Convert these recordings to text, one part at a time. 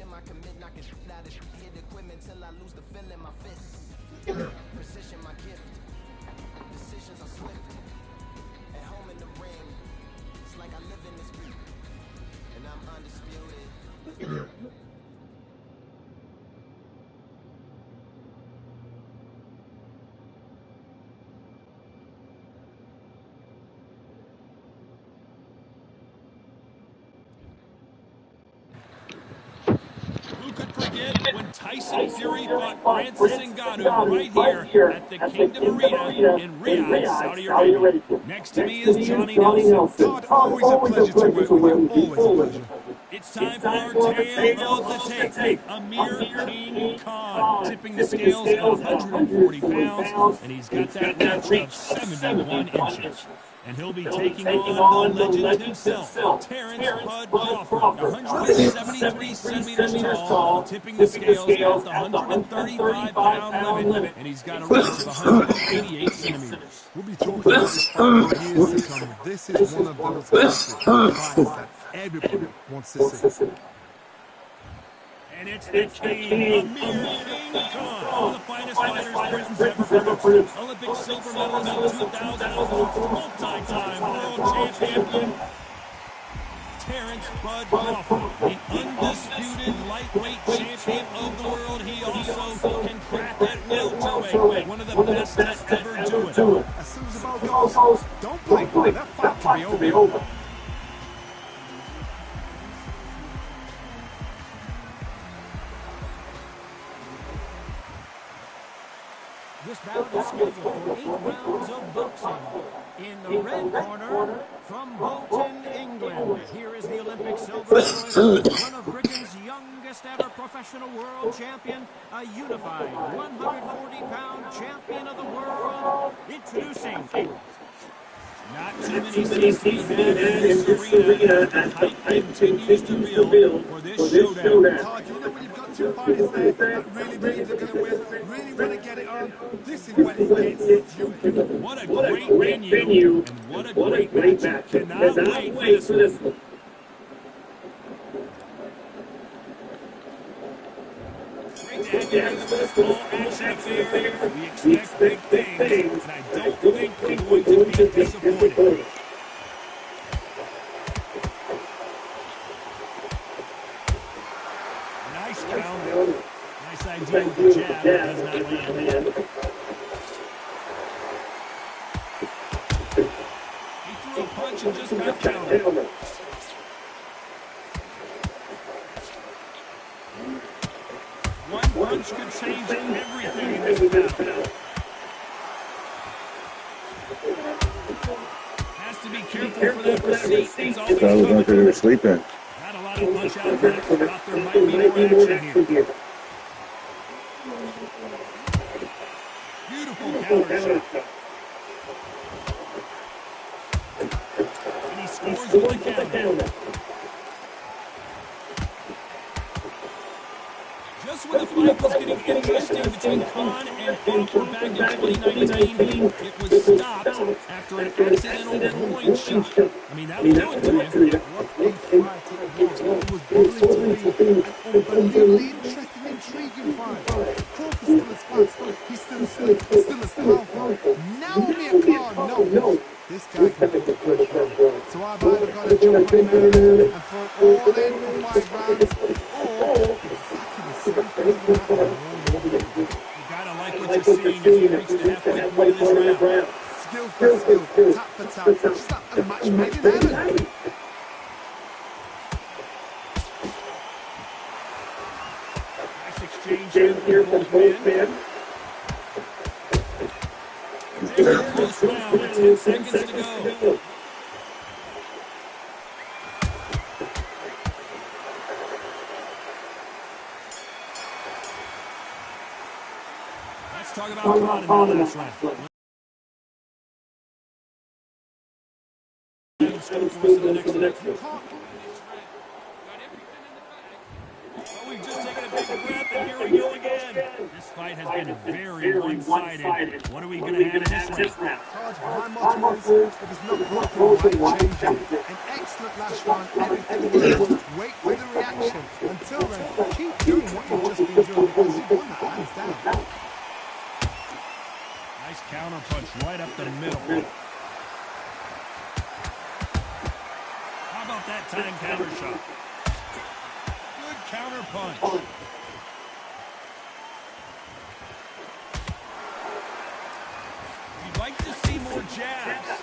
my commit, knocking out of hit equipment till I lose the feeling my fist. Precision my gift. Decisions are swift. At home in the ring, it's like I live in this beat, and I'm undisputed. Who could forget when Tyson Fury fought Francis Ngannou right here at the Kingdom Arena in Riyadh, Saudi Arabia? Next to me is Johnny Nelson. Todd, always a pleasure to work with you. Always a pleasure. It's time for our tale of the tape. Amir King Khan tipping the scales at 140 pounds, and he's got that reach of 71 inches. And he'll be taking on the legend himself, Terrence Bud Crawford, 173 centimeters tall, tipping the scales at the 135-pound limit, and he's got a reach of 188 centimeters. We'll be talking about this fight for years to come. This is one of those classic fights that everybody wants to see. And it's the King, Amir King Khan, one of the finest fighters Britain's ever produced. Olympic silver medalist in 2004, multi-time world champion, Terrence Bud Crawford, the undisputed lightweight champion of the world. He also can crack at welterweight, one of the best to ever do it. As soon as the ball goes, don't play. That fight can be over. This bout is scheduled for 8 rounds of boxing. In the red corner, from Bolton, England, here is the Olympic silver medalist, one of Britain's youngest ever professional world champion, a unified 140-pound champion of the world, introducing... Not too many seats to be had in this arena as the hype continues to build for this showdown. Todd, you know when you've got two fighters there that really believe they're going to win, really want to get it on, this is when it gets stupid. What a great venue, and what a great match. Cannot wait for this one. Great to have you with us all action fair. We expect big things, and I don't think we're going to be disappointed. Nice counter. Nice idea with the jab. Does not land. He threw a punch and just got countered. One punch could change everything in this bout. Has to be careful for that receipt. It's always coming. They were sleeping. Not a lot of punch out there. Thought there might be more action here. Beautiful counter shot. And he scores with the counter. Just when the fight was getting interesting between Khan and Crawford back in 2019, it was stopped after an accidental groin shot. I mean, that was going to him. What a fight it was going to be an unbelievably interesting, intriguing fight. Crawford's still as fast, he's still slick, still as powerful. Now Amir Khan knows this guy can put the pressure on. So I've either got to jump on him and throw all in for 5 rounds, or You gotta like what you're seeing as he reaches the halfway point of this round. skill for skill, tap for tap, slap the match made in heaven. Nice exchange here from both men. Very close round with 10 seconds to go. Let's talk about Khan in the last round. Scope for us in the next. Well, we've just taken a take a breath, and here we go again. This fight has been very one-sided. What are we going to have in this round? Todd, my motto is, if it's not broken, why change it? An excellent last round, everything works. Wait for the reaction. Until then, keep doing what you've just been doing because you've won that hands down. Nice counter punch right up the middle. How about that time counter shot? Good counter punch. You'd like to see more jabs.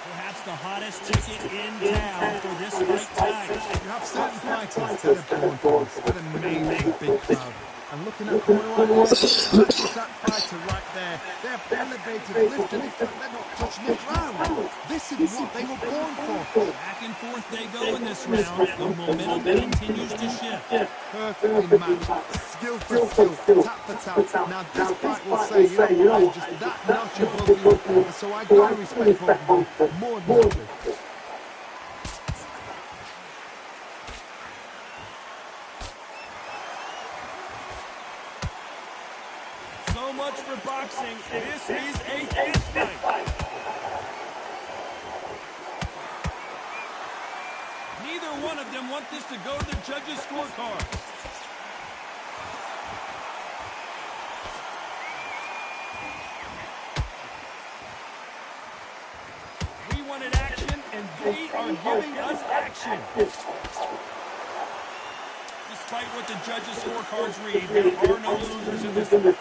Perhaps the hottest ticket in town for this fight tonight. You have certain fighters that are born for this, that are made for a big crowd. And looking at the corner right there, that's that fighter right there. They're elevated, lifted, they're not touching the ground. This is what they were born for. Back and forth they go in this round. The momentum continues to shift. Perfectly matched, skill for skill, tap for tap. Now this fight will say, you know what, I'm just that notch above you. And so I gotta respect both of them more than others. So much for boxing. This is a fist fight. Neither one of them want this to go to the judges' scorecard. We wanted action, and they are giving us action. Despite what the judges' scorecards read, there are no losers in this.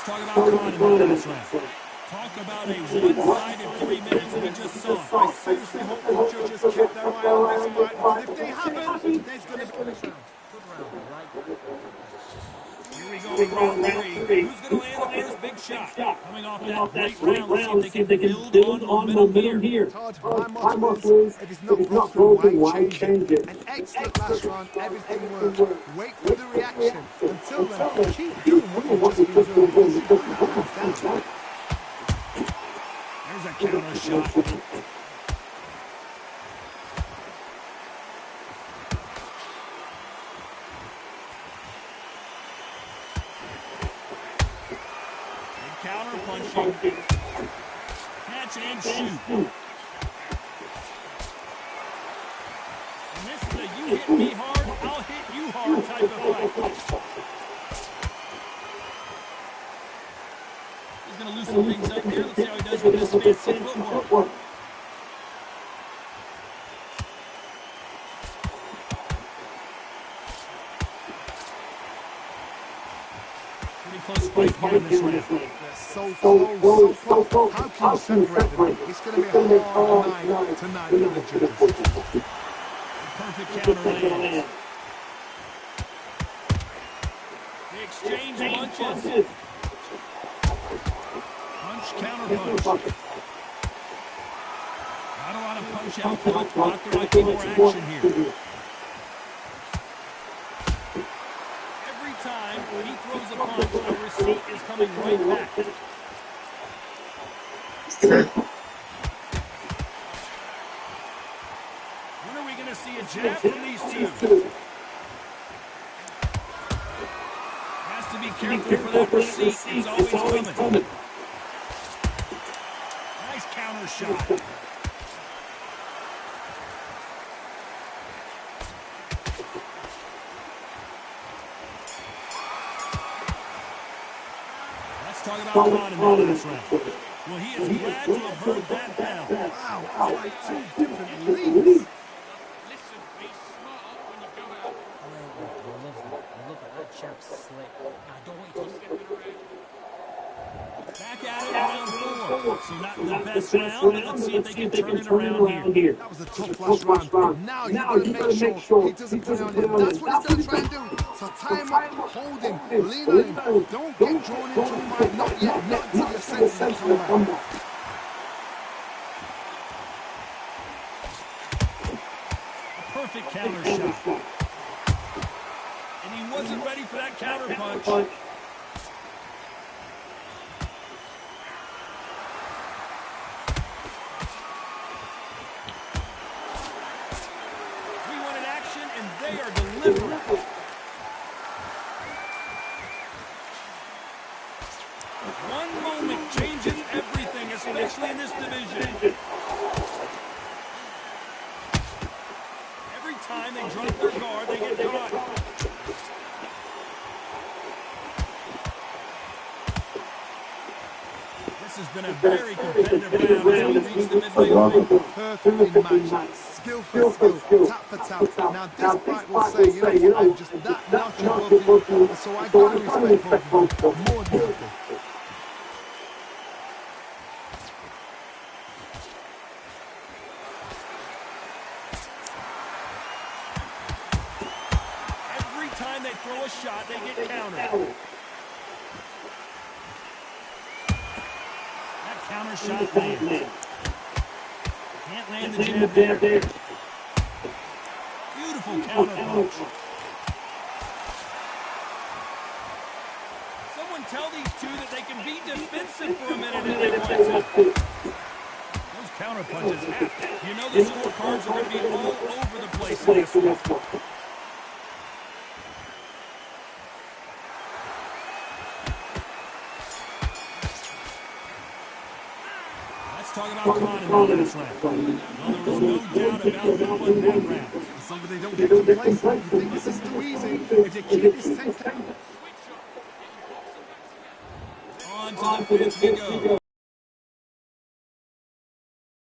Talk about Khan in the last round. Talk about a one-sided 3 minutes. We just saw it. I seriously hope the judges kept their eye on this fight, because if they haven't, there's going to be a round. Good round, right? Here we go in round 3. Who's going to land the first big shot? Coming off that great round, let's see if they can build on momentum here. Todd, my motto is, if it's not broken, why change it? An excellent last round, everything works. Wait for the reaction. Until then, keep doing what you've just been doing because you've won that hands down. There's a counter shot. Counter punching. Catch and shoot. And this is a you hit me hard, I'll hit you hard type of fight. He's going to loosen things up here. Let's see how he does with this fancy footwork. Pretty close fight here in this round. So close. How can you separate them? It's going to be a hard night tonight for the judges. Perfect counter lands. They exchange punches. Punch, counter punch. Not a lot of punch output. Thought there might be more action here. Every time he throws a punch, a receipt is coming right back. When are we going to see a jab from these two? Has to be careful for that receipt. It's always coming. Nice counter shot. Let's talk about Khan in the last round. Well, he is glad to have heard that bell. Wow, it's like two different leagues. Listen, be smart when you go out. I love that chap's slick. Now, don't wait till you get it around. Back at it in round 4. So not the best round, but let's see if they can turn it around here. That was a tough last round. Now you've got to make sure he doesn't put it on him. That's what he's going to try and do. So tie him up, hold him, lean on him. Don't get drawn into a fight. Not yet. Not until your senses have come back. A perfect counter shot. And he wasn't ready for that counter punch. very competitive round as we reach the midway point. Perfectly matched, skill for skill, tap for tap. Now this fight will say, you know what, I'm just that notch above you, and so I got to respect both of them. More than happy. Every time they throw a shot, they get countered. That counter shot lands. Can't land the jab there. Beautiful counter punch. Someone tell these two that they can be defensive for a minute if they want to. Those counter punches have. You know the scorecards are going to be all over the place in this one. Talk about Khan in the last round. Well, there was no doubt about who won that round. As long as they don't get complacent, you think this is too easy. If they keep this tempo. On to the fifth we go.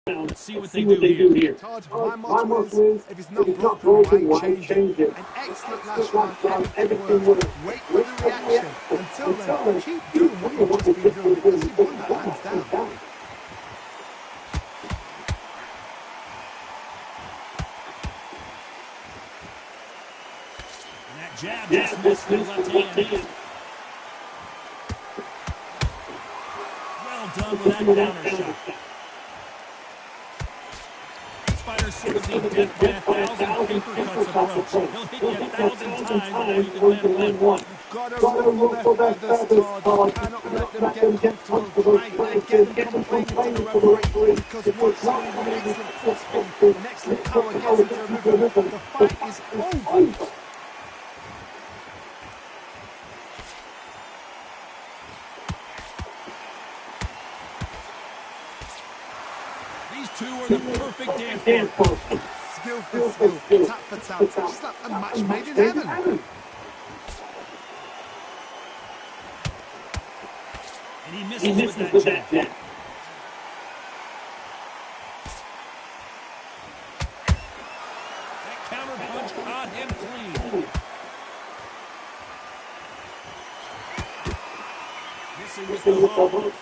Let's see what they do here. It's hard to find much wins. If it's not broken, why change it? An excellent last round, everything works. Wait for the reaction. Until then, keep doing what you've just been doing because you've won that hands down. Jab just missed the left hand. Well done with that counter shot. These fighters sort of need death by 1,000 paper cuts approach. He'll hit you 1,000 times before you can land one. Gotta root for their feathers, Todd. Cannot let them get comfortable. Try and get them complaining to the referee. Because once somebody with an excellent foot speed, an excellent power gets into a rhythm, the fight is over. Two are the perfect dance partners. Skill for skill, tap for tap. Just like a match made in heaven. And he misses with that jab. That counter punch caught him clean. Missing with the hook.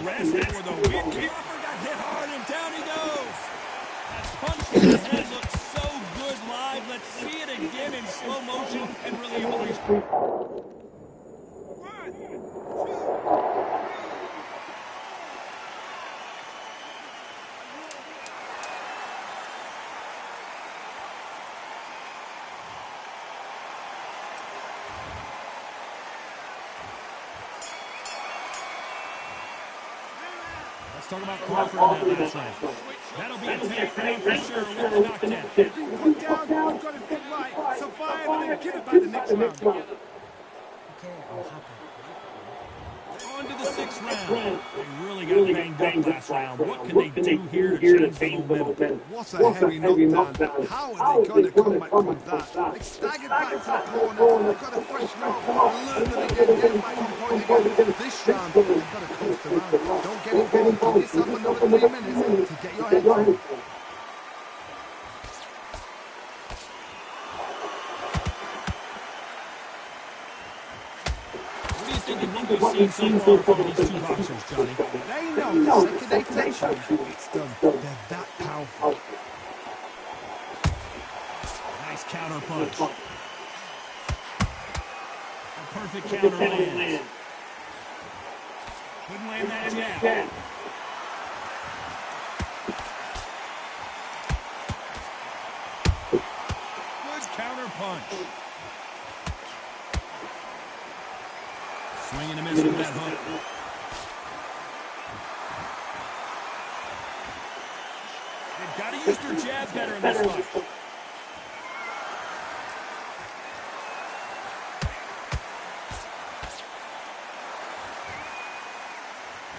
Rest for the win. He got hit hard and down he goes. That punch to the head looks so good live. Let's see it again in slow motion and really appreciate it. Talk about Crawford in that last round. That'll be a takedown for sure with the knockdown. If you put down, you've got to get right. Survive and then get it back the next round. Okay, I'm happy. On to the sixth round. They really got banged up last round. What can they do here to change the momentum? What a heavy knockdown. How are they going to come back from that? They staggered back to the corner. They've got to freshen up, learn it again, get back on point again. This round, they've got to coast around. Don't get involved. Give yourself another 3 minutes to get your head right. What we've seen so far from these two boxers, Johnny? They know the second they touch you, it's done. They're that powerful. Nice counter punch. A perfect counter lands. Couldn't land that jab. Good counter punch. Swing and a miss with that hook. They've got to use their jab better in this fight.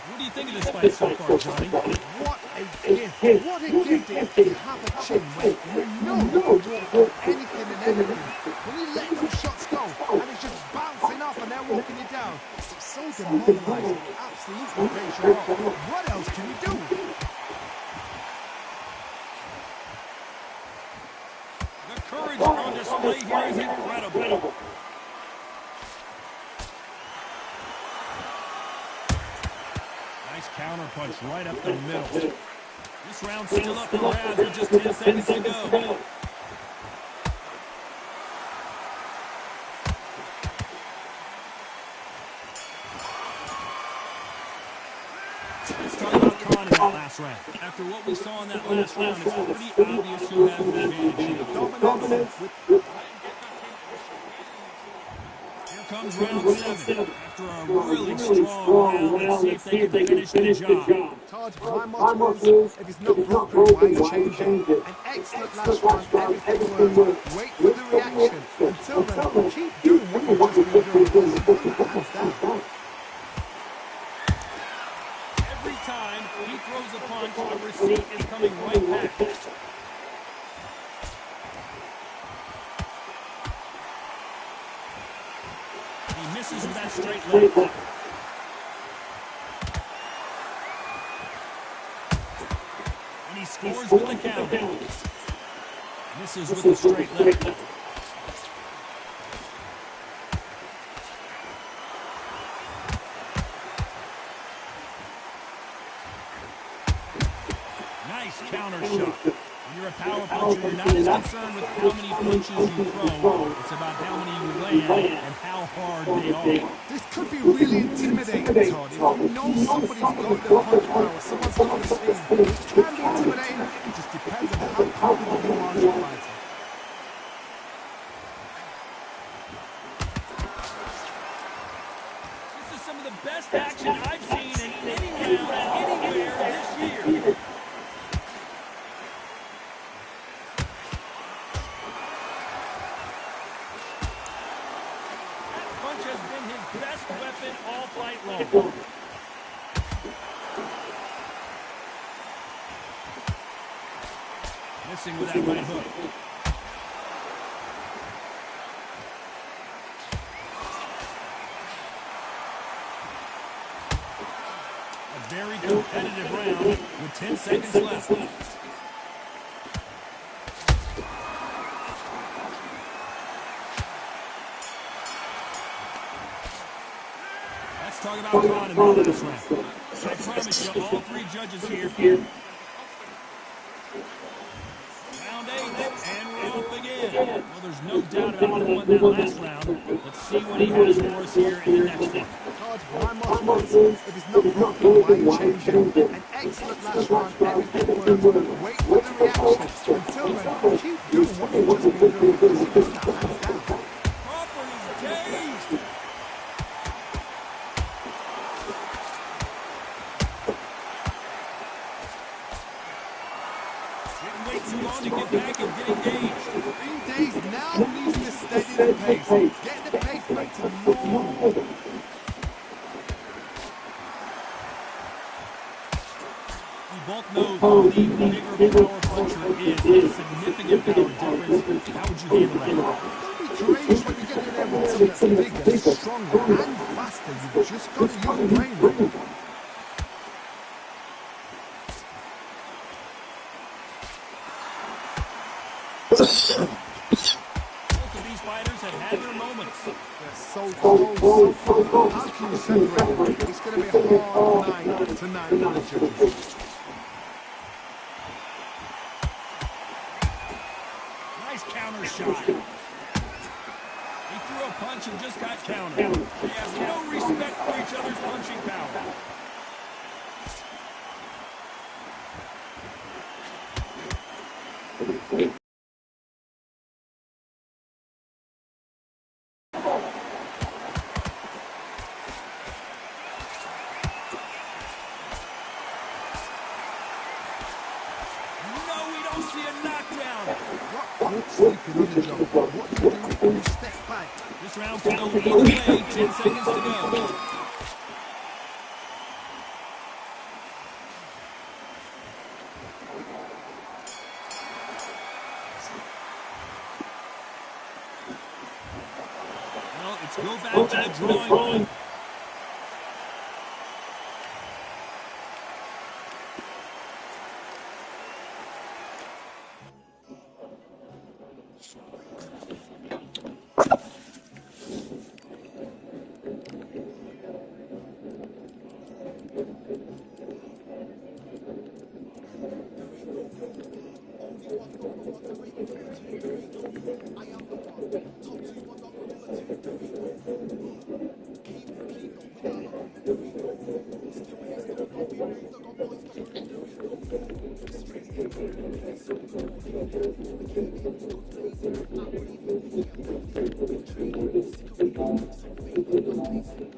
What do you think of this fight so far, Johnny? What a gift. What a gift it is to have a chin where you know you can walk through anything and everything. When you let those shots go and it's just bouncing off and they're walking you down, it's so demoralizing. It absolutely breaks you up. What else can you do? The courage on display here is incredible. Nice counter punch right up the middle. This round's still up for grabs with just 10 seconds to go. Let's talk about Khan in that last round. After what we saw in that last round, it's pretty obvious who has the advantage here. Dominance. Here comes round 7. After a really strong round, let's see if they can finish the job. Todd, my motto is, if it's not broken, why change it? An excellent last round, everything works. Wait for the reaction. Until then, keep doing what you've just been doing because you won that hands down. Every time he throws a punch, a receipt is coming right back. He misses with that straight leg. And he scores with the counter. Misses with the straight leg. Nice counter shot. When you're a power puncher, you're not as concerned with how many punches you throw. It's about how many you land and how hard they are. This could be really intimidating, Todd. If you know somebody's got the punch power, someone's got the speed, it can be intimidating. It just depends on how confident you are as a fighter. This is some of the best action I've seen in any round, anywhere this year. Has been his best weapon all fight long. Missing with that right hook. A very competitive round with 10 seconds left. Talk about Khan in the last round. I promise you, all three judges here. Round 8, and we're off again. Well, there's no doubt about who won that last round. Let's see what he has for us here in the next one. Todd, my motto is, if it's not broken, why change it? An excellent last round, everything works. Wait for the reaction. Until then, keep doing what you've just been doing because you won that hands down. Crawford is dazed. Too long to get back and get engaged. Green Days now needs to steady the pace. Get the pace back to normal. We both know who the bigger power puncher is. A significant power difference. How would you handle that? Don't be courageous when you get in there with something that's bigger, stronger, and faster. You've just got to use your brain, really. Both of these fighters have had their moments. They're so close. How can you separate them? It's going to be a hard night tonight for the judges. Nice counter shot. He threw a punch and just got countered. He has no respect for each other's punching power. See a knockdown. What sleeping on the job? What do you do when you step back? This round can go either way. 10 seconds to go. back to the drawing board.